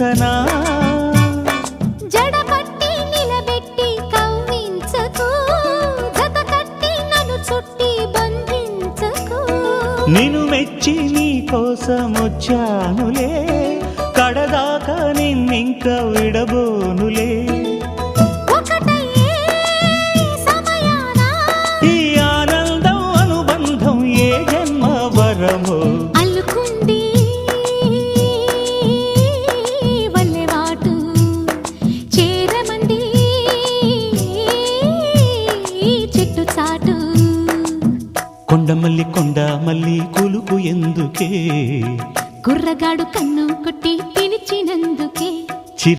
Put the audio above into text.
ఊరించనా జడపట్టి నిలబెట్టి కవ్వించకు జత కట్టి నన్ను చుట్టి బంధించకు నిన్ను మెచ్చి నీ కోసం వచ్చానులే కడదాకా నిన్నింక విడబోనులే ఒకటయ్యే సమయాన ఈ ఆనందం అనుబంధం ఏ జన్మ వరమో అల్లుకుంది వల్లెవాటు చేరమంది చెట్టు చాటు కొండ మల్లి కులుకు ఎందుకే కుర్రగాడు కన్ను కొట్టి పిలిచినందుకే